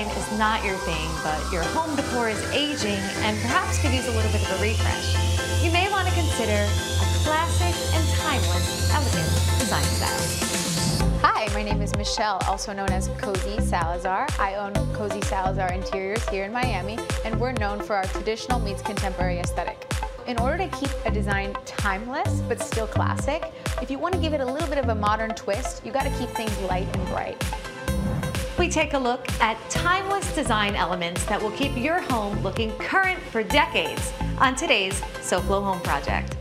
design is not your thing, but your home decor is aging and perhaps could use a little bit of a refresh, you may want to consider a classic and timeless, elegant design style. Hi, my name is Michelle, also known as Cozy Salazar. I own Cozy Salazar Interiors here in Miami, and we're known for our traditional meets contemporary aesthetic. In order to keep a design timeless but still classic, if you want to give it a little bit of a modern twist, you got to keep things light and bright. We take a look at timeless design elements that will keep your home looking current for decades on today's SoFlo Home Project.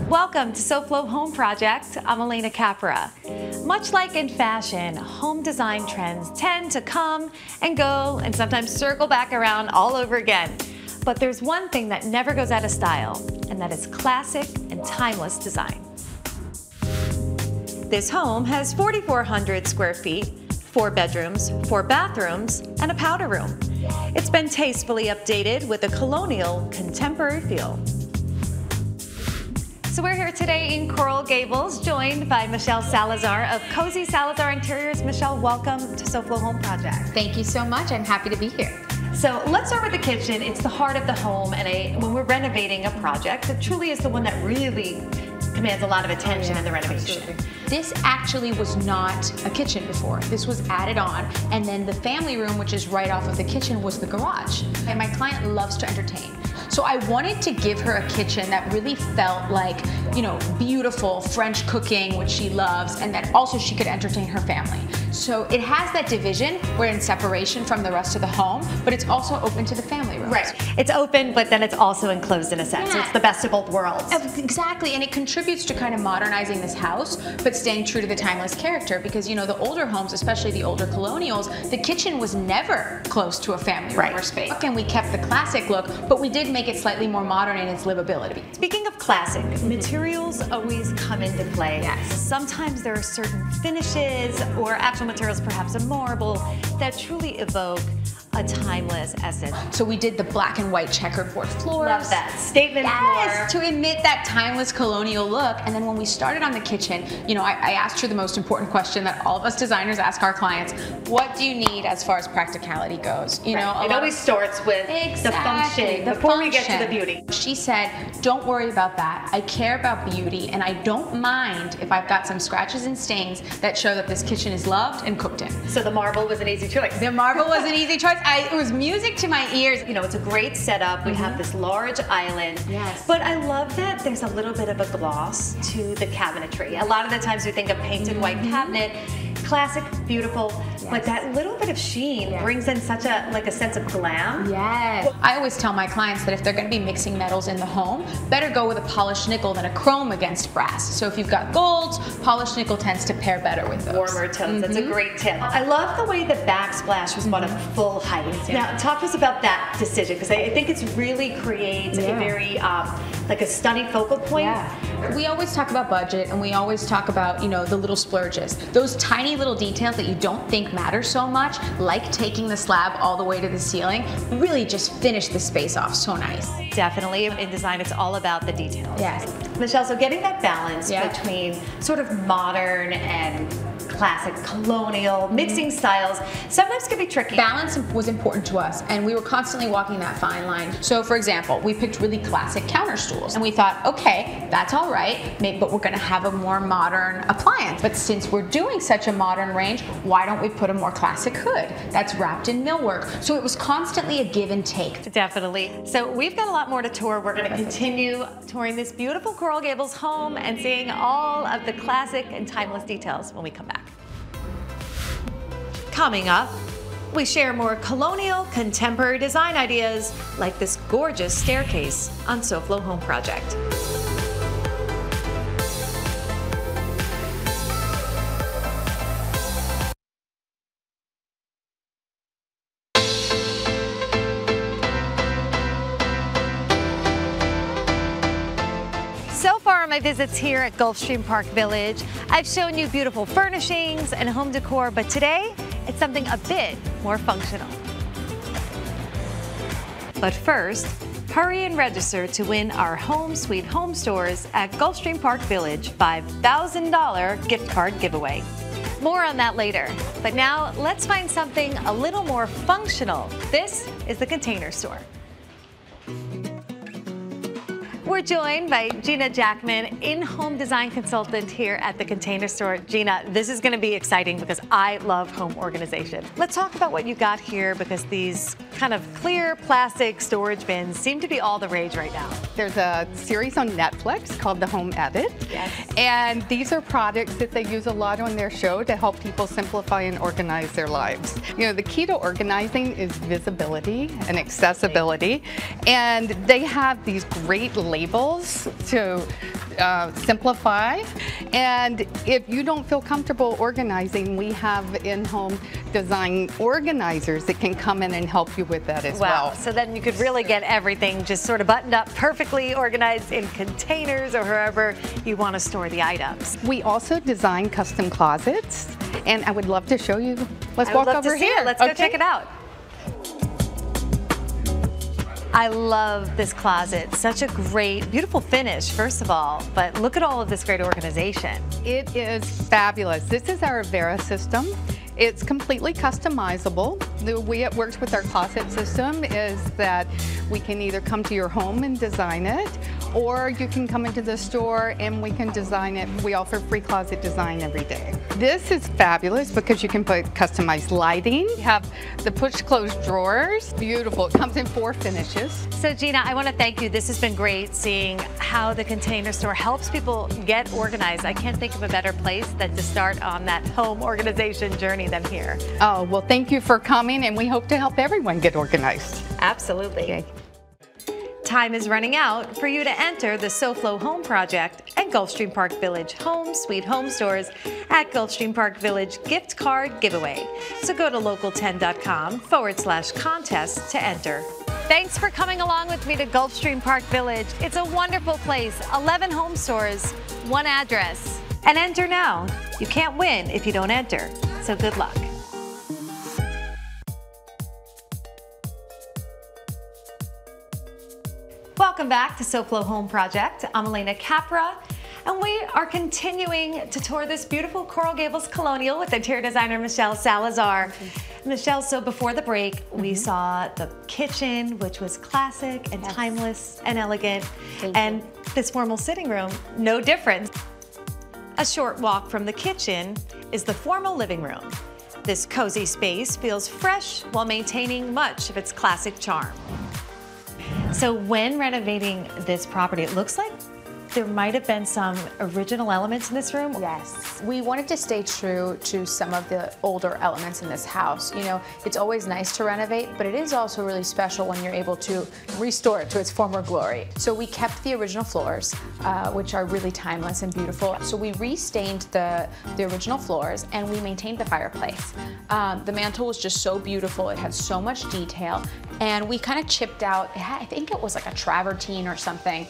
Welcome to SoFlo Home Project. I'm Alena Capra. Much like in fashion, home design trends tend to come and go and sometimes circle back around all over again. But there's one thing that never goes out of style, and that is classic and timeless design. This home has 4,400 square feet, 4 bedrooms, 4 bathrooms, and a powder room. It's been tastefully updated with a colonial, contemporary feel. So we're here today in Coral Gables, joined by Michelle Salazar of Cozy Salazar Interiors. Michelle, welcome to SoFlo Home Project. Thank you so much. I'm happy to be here. So let's start with the kitchen. It's the heart of the home, and when we're renovating a project, it truly is the one that really commands a lot of attention in the renovation. Absolutely. This actually was not a kitchen before. This was added on, and then the family room, which is right off of the kitchen, was the garage. And my client loves to entertain. So I wanted to give her a kitchen that really felt like, you know, beautiful French cooking, which she loves, and that also she could entertain her family. So it has that division. We're in separation from the rest of the home, but it's also open to the family rooms. Right. It's open, but then it's also enclosed in a sense. Yeah. So it's the best of both worlds. Exactly, and it contributes to kind of modernizing this house, but staying true to the timeless character, because, you know, the older homes, especially the older colonials, the kitchen was never close to a family room or space. And we kept the classic look, but we did make it slightly more modern in its livability. Speaking of classic, materials always come into play. Yes. Sometimes there are certain finishes or actual materials, perhaps a marble, that truly evoke a timeless essence. So we did the black and white checkerboard floors. Love that. Statement floor. To emit that timeless colonial look. And then when we started on the kitchen, you know, I asked her the most important question that all of us designers ask our clients: what do you need as far as practicality goes? You know, it always starts with the function before we get to the beauty. She said, don't worry about that. I care about beauty, and I don't mind if I've got some scratches and stains that show that this kitchen is loved and cooked in. So the marble was an easy choice. The marble was an easy choice. It was music to my ears. You know, it's a great setup. We have this large island. Yes. But I love that there's a little bit of a gloss to the cabinetry. A lot of the times we think of painted white cabinet, classic, beautiful, but that little bit of sheen brings in such a sense of glam. Yes. I always tell my clients that if they're going to be mixing metals in the home, better go with a polished nickel than a chrome against brass. So if you've got golds, polished nickel tends to pair better with those. Warmer tones. That's a great tip. I love the way the backsplash was bought at full height. Now, talk to us about that decision, because I think it really creates a very like a stunning focal point. Yeah. We always talk about budget, and we always talk about, you know, the little splurges. Those tiny little details that you don't think matter so much, like taking the slab all the way to the ceiling, really just finish the space off so nice. Definitely. In design, it's all about the details. Yes. Michelle, so getting that balance between sort of modern and classic, colonial, mixing styles, sometimes can be tricky. Balance was important to us, and we were constantly walking that fine line. So for example, we picked really classic counter stools, and we thought, okay, that's all right, but we're gonna have a more modern appliance. But since we're doing such a modern range, why don't we put a more classic hood that's wrapped in millwork? So it was constantly a give and take. Definitely. So we've got a lot more to tour. We're gonna continue touring this beautiful Coral Gables home and seeing all of the classic and timeless details when we come back. Coming up, we share more colonial, contemporary design ideas like this gorgeous staircase on SoFlo Home Project. my visits here at Gulfstream Park Village, I've shown you beautiful furnishings and home decor, but today it's something a bit more functional. But first, hurry and register to win our Home Sweet Home Stores at Gulfstream Park Village $5,000 gift card giveaway. More on that later, but now let's find something a little more functional. This is the Container Store. We're joined by Gina Jackman, in-home design consultant here at the Container Store. Gina, this is going to be exciting because I love home organization. Let's talk about what you got here, because these kind of clear plastic storage bins seem to be all the rage right now. There's a series on Netflix called The Home Edit. Yes. And these are products that they use a lot on their show to help people simplify and organize their lives. You know, the key to organizing is visibility and accessibility. And they have these great labels to simplify. And if you don't feel comfortable organizing, we have in-home design organizers that can come in and help you with that as well. Wow, so then you could really get everything just sort of buttoned up, perfectly organized in containers or wherever you want to store the items. We also design custom closets, and I would love to show you. Let's walk over here. Let's go check it out. I love this closet. Such a great, beautiful finish, first of all, but look at all of this great organization. It is fabulous. This is our Vera system. It's completely customizable. The way it works with our closet system is that we can either come to your home and design it, or you can come into the store and we can design it. We offer free closet design every day. This is fabulous because you can put customized lighting. You have the push-close drawers. Beautiful. It comes in 4 finishes. So Gina, I want to thank you. This has been great seeing how the Container Store helps people get organized. I can't think of a better place than to start on that home organization journey than here. Oh, well, thank you for coming, and we hope to help everyone get organized. Absolutely. Okay. Time is running out for you to enter the SoFlo Home Project and Gulfstream Park Village Home Sweet Home Stores at Gulfstream Park Village gift card giveaway. So go to local10.com/contest to enter. Thanks for coming along with me to Gulfstream Park Village. It's a wonderful place, 11 home stores, 1 address. And enter now. You can't win if you don't enter, so good luck. Welcome back to SoFlo Home Project. I'm Alena Capra, and we are continuing to tour this beautiful Coral Gables Colonial with interior designer Michelle Salazar. Michelle, so before the break, we saw the kitchen, which was classic and timeless and elegant, and this formal sitting room, no different. A short walk from the kitchen is the formal living room. This cozy space feels fresh while maintaining much of its classic charm. So when renovating this property, it looks like there might have been some original elements in this room. Yes, we wanted to stay true to some of the older elements in this house. You know, it's always nice to renovate, but it is also really special when you're able to restore it to its former glory. So we kept the original floors, which are really timeless and beautiful. So we restained the original floors, and we maintained the fireplace. The mantle was just so beautiful. It had so much detail, and we kind of chipped out, I think it was like a travertine or something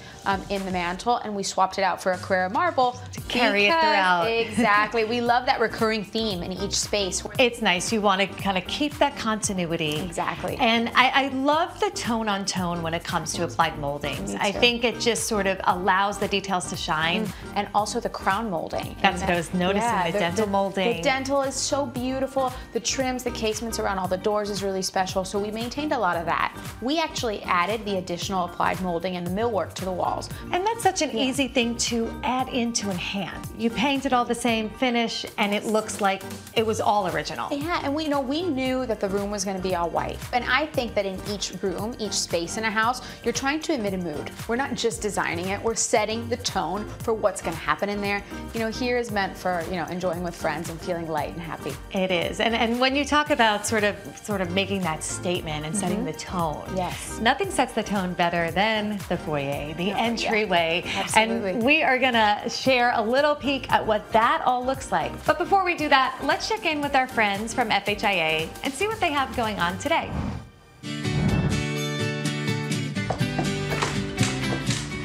in the mantle, and we swapped it out for a Carrara marble to carry it throughout. Exactly. We love that recurring theme in each space. It's nice. You want to kind of keep that continuity. Exactly. And I love the tone on tone when it comes to applied moldings. I think it just sort of allows the details to shine. And also the crown molding. That's what I was noticing, the dental molding. The dental is so beautiful. The trims, the casements around all the doors is really special. So we maintained a lot of that. We actually added the additional applied molding and the millwork to the walls. And that's such an easy thing to add in to enhance. You painted all the same finish and it looks like it was all original. Yeah, and we knew that the room was going to be all white. And I think that in each room, each space in a house, you're trying to emit a mood. We're not just designing it, we're setting the tone for what's going to happen in there. You know, here is meant for, enjoying with friends and feeling light and happy. It is. And when you talk about sort of making that statement and setting the tone. Yes. Nothing sets the tone better than the foyer, the entryway. Yeah. Absolutely. And we are gonna share a little peek at what that all looks like. But before we do that, let's check in with our friends from FHIA and see what they have going on today.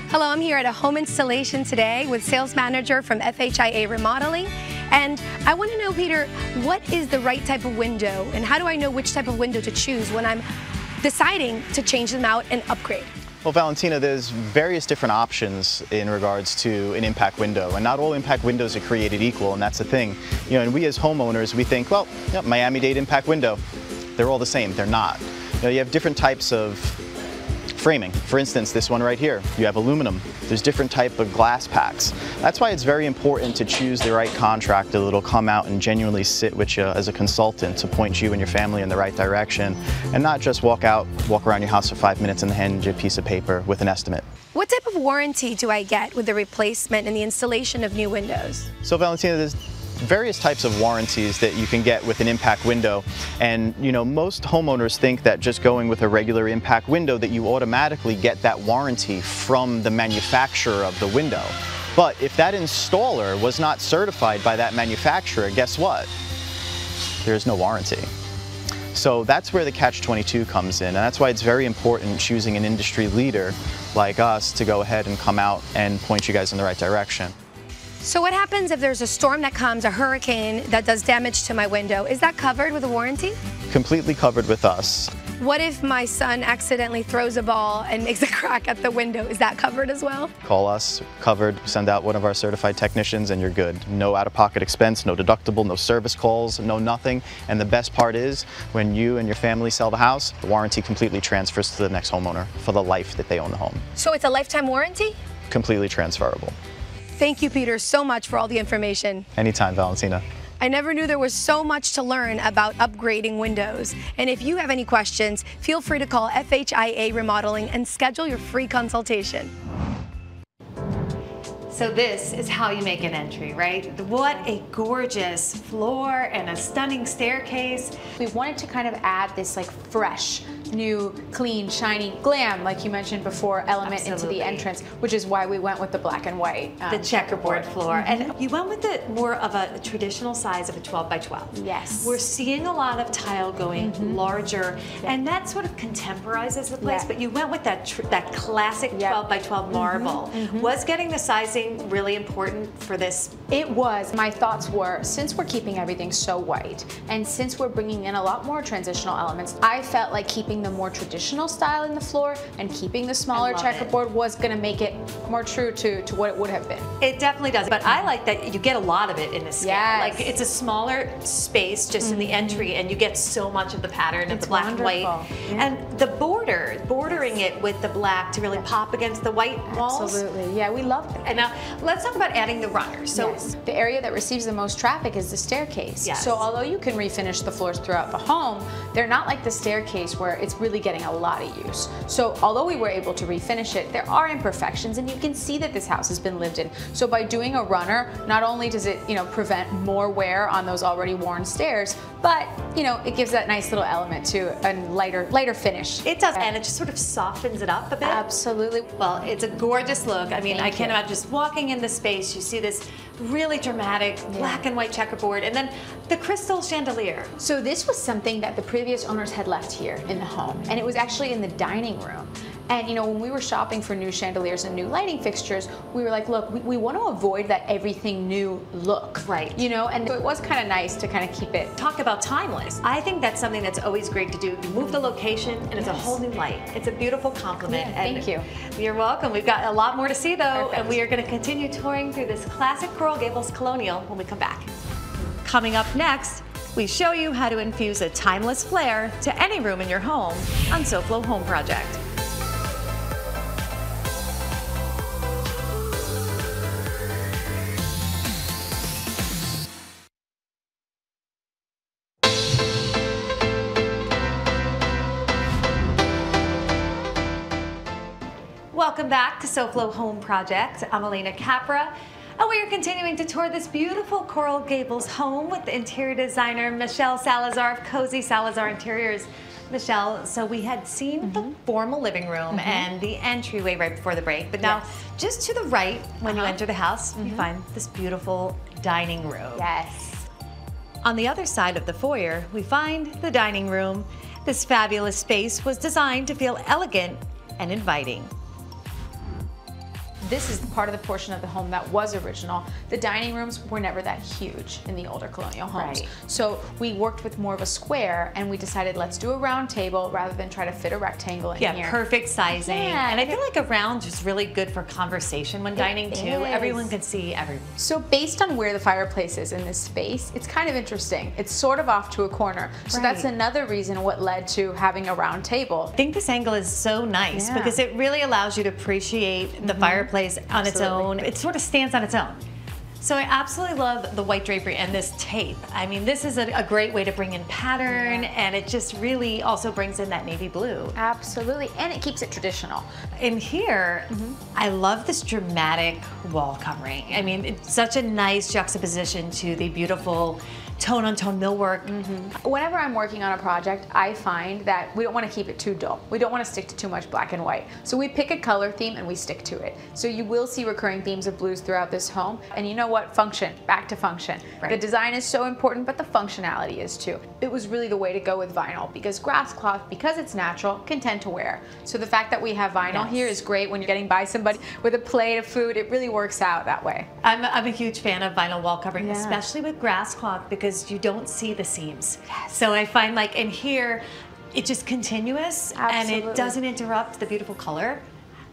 Hello, I'm here at a home installation today with sales manager from FHIA Remodeling. And I want to know, Peter, what is the right type of window and how do I know which type of window to choose when I'm deciding to change them out and upgrade? Well, Valentina, there's various different options in regards to an impact window, and not all impact windows are created equal, and that's the thing. You know, and we as homeowners, we think, well, yep, Miami-Dade impact window, they're all the same. They're not. You know, you have different types of framing. For instance, this one right here, you have aluminum. There's different type of glass packs. That's why it's very important to choose the right contractor that'll come out and genuinely sit with you as a consultant to point you and your family in the right direction, and not just walk around your house for 5 minutes and hand you a piece of paper with an estimate. What type of warranty do I get with the replacement and the installation of new windows? So Valentina, there's various types of warranties that you can get with an impact window, and you know, most homeowners think that just going with a regular impact window that you automatically get that warranty from the manufacturer of the window. But if that installer was not certified by that manufacturer, guess what? There's no warranty. So that's where the catch-22 comes in, and that's why it's very important choosing an industry leader like us to go ahead and come out and point you guys in the right direction. So what happens if there's a storm that comes, a hurricane that does damage to my window? Is that covered with a warranty? Completely covered with us. What if my son accidentally throws a ball and makes a crack at the window? Is that covered as well? Call us, covered, send out one of our certified technicians and you're good. No out-of-pocket expense, no deductible, no service calls, no nothing. And the best part is, when you and your family sell the house, the warranty completely transfers to the next homeowner for the life that they own the home. So it's a lifetime warranty? Completely transferable. Thank you, Peter, so much for all the information. Anytime, Valentina. I never knew there was so much to learn about upgrading windows. And if you have any questions, feel free to call FHIA Remodeling and schedule your free consultation. So this is how you make an entry, right? What a gorgeous floor and a stunning staircase. We wanted to kind of add this like fresh, new, clean, shiny glam, like you mentioned before, element into the entrance, which is why we went with the black and white. The checkerboard floor. And you went with it more of a traditional size of a 12 by 12. Yes. We're seeing a lot of tile going larger, and that sort of contemporizes the place, but you went with that classic 12 by 12 marble. Was getting the sizing really important for this? It was. My thoughts were, since we're keeping everything so white, and since we're bringing in a lot more transitional elements, I felt like keeping the more traditional style in the floor and keeping the smaller checkerboard was going to make it more true to what it would have been. It definitely does, but I like that you get a lot of it in this scale. Yes. Like, it's a smaller space just in the entry, and you get so much of the pattern of the black and white. And the bordering it with the black to really pop against the white walls. Absolutely. Yeah, we love it. And now let's talk about adding the runners. So the area that receives the most traffic is the staircase. So although you can refinish the floors throughout the home, they're not like the staircase where it's really getting a lot of use. So although we were able to refinish it, there are imperfections, and you can see that this house has been lived in. So by doing a runner, not only does it, prevent more wear on those already worn stairs, but it gives that nice little element to a lighter finish. It does, and it just sort of softens it up a bit. Absolutely. Well, it's a gorgeous look. I mean, I can't imagine just walking in the space, you see this really dramatic black and white checkerboard, and then the crystal chandelier. So this was something that the previous owners had left here in the home, and it was actually in the dining room. And when we were shopping for new chandeliers and new lighting fixtures, we were like, look, we want to avoid that everything new look. Right. And so it was kind of nice to kind of keep it. Talk about timeless. I think that's something that's always great to do. You move the location and it's a whole new light. It's a beautiful compliment. Thank you. You're welcome. We've got a lot more to see though, and we are going to continue touring through this classic Coral Gables Colonial when we come back. Coming up next, we show you how to infuse a timeless flair to any room in your home on SoFlo Home Project. Welcome back to SoFlo Home Project. I'm Alena Capra, and we are continuing to tour this beautiful Coral Gables home with the interior designer Michelle Salazar of Cozy Salazar Interiors. Michelle, so we had seen the formal living room and the entryway right before the break, but now just to the right when you enter the house, you find this beautiful dining room. Yes. On the other side of the foyer, we find the dining room. This fabulous space was designed to feel elegant and inviting. This is part of the portion of the home that was original. The dining rooms were never that huge in the older colonial homes. Right. So we worked with more of a square, and we decided let's do a round table rather than try to fit a rectangle in here. Yeah, perfect sizing. Yeah, and I feel like a round is really good for conversation when dining too. is. Everyone can see everyone. So based on where the fireplace is in this space, it's kind of interesting. It's sort of off to a corner. So that's Right. another reason what led to having a round table. I think this angle is so nice Yeah. because it really allows you to appreciate the fireplace on its own. It sort of stands on its own. So I absolutely love the white drapery and this tape. I mean, this is a great way to bring in pattern, and it just really also brings in that navy blue. Absolutely, and it keeps it traditional. In here, I love this dramatic wall covering. I mean, it's such a nice juxtaposition to the beautiful tone-on-tone millwork. Whenever I'm working on a project, I find that we don't want to keep it too dull. We don't want to stick to too much black and white. So we pick a color theme and we stick to it. So you will see recurring themes of blues throughout this home. And you know what? Function. Back to function. Right. The design is so important, but the functionality is too. It was really the way to go with vinyl because grass cloth, because it's natural, can tend to wear. So the fact that we have vinyl Yes. here is great when you're getting by somebody with a plate of food. It really works out that way. I'm a huge fan of vinyl wall covering, Yeah. especially with grass cloth because you don't see the seams. So I find like in here, it's just continuous and Absolutely. it doesn't interrupt the beautiful color.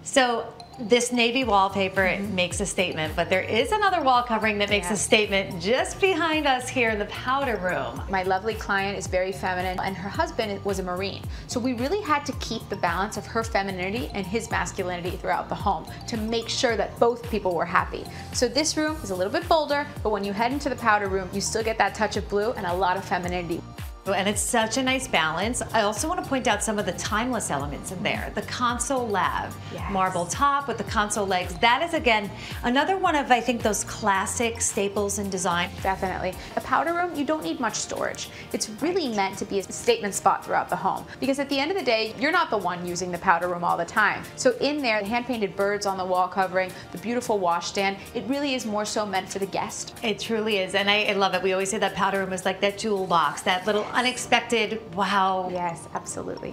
So this navy wallpaper it makes a statement, but there is another wall covering that makes a statement just behind us here in the powder room. My lovely client is very feminine and her husband was a Marine. So we really had to keep the balance of her femininity and his masculinity throughout the home to make sure that both people were happy. So this room is a little bit bolder, but when you head into the powder room, you still get that touch of blue and a lot of femininity. And it's such a nice balance. I also want to point out some of the timeless elements in there. The console lab, Yes. marble top with the console legs. That is, again, another one of, I think, those classic staples in design. Definitely. A powder room, you don't need much storage. It's really meant to be a statement spot throughout the home because at the end of the day, you're not the one using the powder room all the time. So in there, the hand-painted birds on the wall covering, the beautiful washstand, it really is more so meant for the guest. It truly is, and I love it. We always say that powder room is like that jewel box, that little unexpected wow. Yes, absolutely.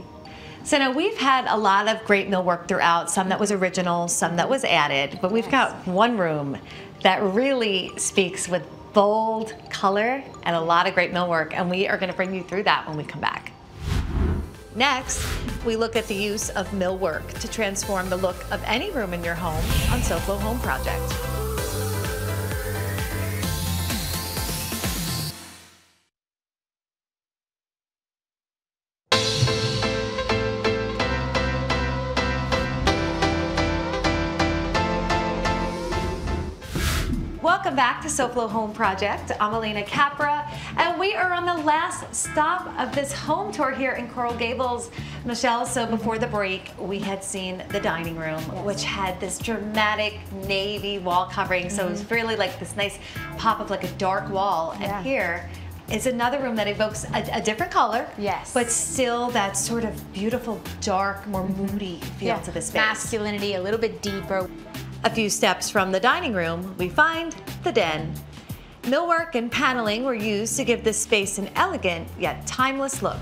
So now we've had a lot of great millwork throughout, some that was original, some that was added, but we've got one room that really speaks with bold color and a lot of great millwork, and we are going to bring you through that when we come back. Next, we look at the use of millwork to transform the look of any room in your home on SoFlo Home Project. Welcome back to SoFlo Home Project. I'm Alena Capra, and we are on the last stop of this home tour here in Coral Gables. Michelle, so before the break, we had seen the dining room, which had this dramatic navy wall covering, so it was really like this nice pop of like a dark wall. And here is another room that evokes a different color, but still that sort of beautiful, dark, more moody feel to the space. Masculinity, a little bit deeper. A few steps from the dining room, we find the den. Millwork and paneling were used to give this space an elegant yet timeless look.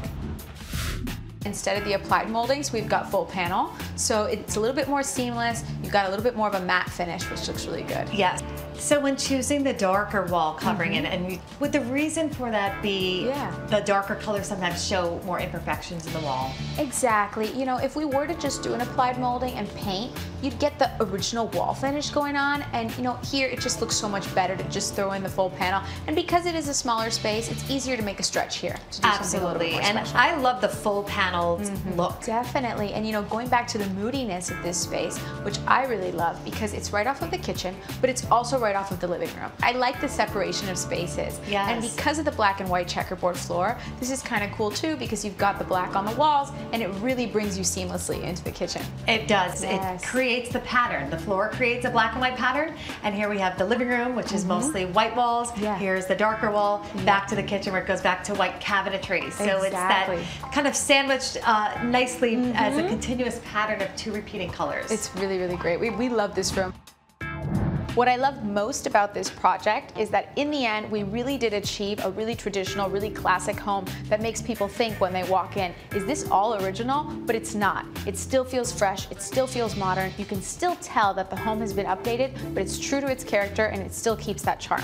Instead of the applied moldings, we've got full panel. So it's a little bit more seamless. You've got a little bit more of a matte finish, which looks really good. Yes. So when choosing the darker wall covering, and would the reason for that be the darker colors sometimes show more imperfections in the wall? Exactly. You know, if we were to just do an applied molding and paint, you'd get the original wall finish going on. And you know, here it just looks so much better to just throw in the full panel. And because it is a smaller space, it's easier to make a stretch here. To do something a little bit more and special. I love the full paneled look. Definitely. And you know, going back to the moodiness of this space, which I really love because it's right off of the kitchen, but it's also right off of the living room. I like the separation of spaces. Yes. And because of the black and white checkerboard floor, this is kind of cool too because you've got the black on the walls and it really brings you seamlessly into the kitchen. It does. Yes. It creates the pattern. The floor creates a black and white pattern, and here we have the living room, which is mostly white walls. Here's the darker wall, back to the kitchen where it goes back to white cabinetry. So it's that kind of sandwiched nicely as a continuous pattern of two repeating colors. It's really, really great. We love this room. What I love most about this project is that in the end, we really did achieve a really traditional, really classic home that makes people think when they walk in, is this all original? But it's not. It still feels fresh, it still feels modern. You can still tell that the home has been updated, but it's true to its character and it still keeps that charm.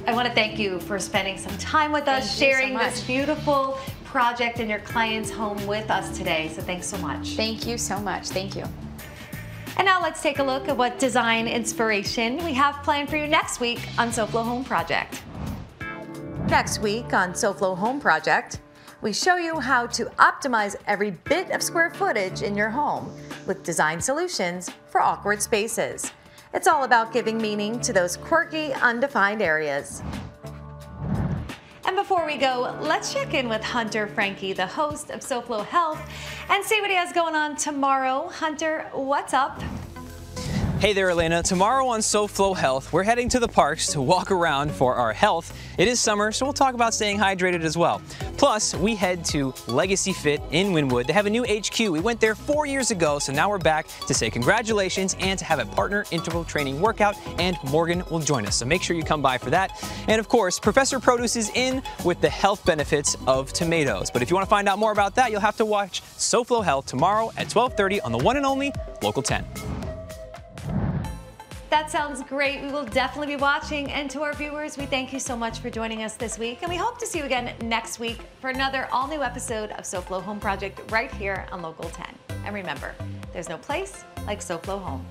I want to thank you for spending some time with us, sharing this beautiful project in your client's home with us today. So thanks so much. Thank you so much. Thank you. And now let's take a look at what design inspiration we have planned for you next week on SoFlo Home Project. Next week on SoFlo Home Project, we show you how to optimize every bit of square footage in your home with design solutions for awkward spaces. It's all about giving meaning to those quirky, undefined areas. And before we go, let's check in with Hunter Franke, the host of SoFlo Health, and see what he has going on tomorrow. Hunter, what's up? Hey there, Alena. Tomorrow on SoFlo Health, we're heading to the parks to walk around for our health. It is summer, so we'll talk about staying hydrated as well. Plus, we head to Legacy Fit in Wynwood. They have a new HQ. We went there 4 years ago, so now we're back to say congratulations and to have a partner interval training workout, and Morgan will join us. So make sure you come by for that. And of course, Professor Produce is in with the health benefits of tomatoes. But if you want to find out more about that, you'll have to watch SoFlo Health tomorrow at 12:30 on the one and only Local 10. That sounds great. We will definitely be watching. And to our viewers, we thank you so much for joining us this week. And we hope to see you again next week for another all-new episode of SoFlo Home Project right here on Local 10. And remember, there's no place like SoFlo Home.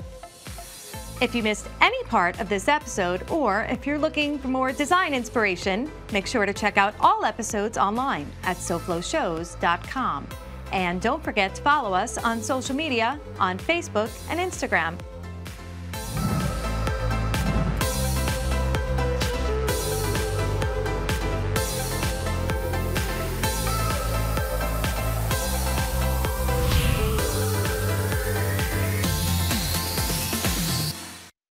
If you missed any part of this episode, or if you're looking for more design inspiration, make sure to check out all episodes online at SoFloShows.com. And don't forget to follow us on social media on Facebook and Instagram.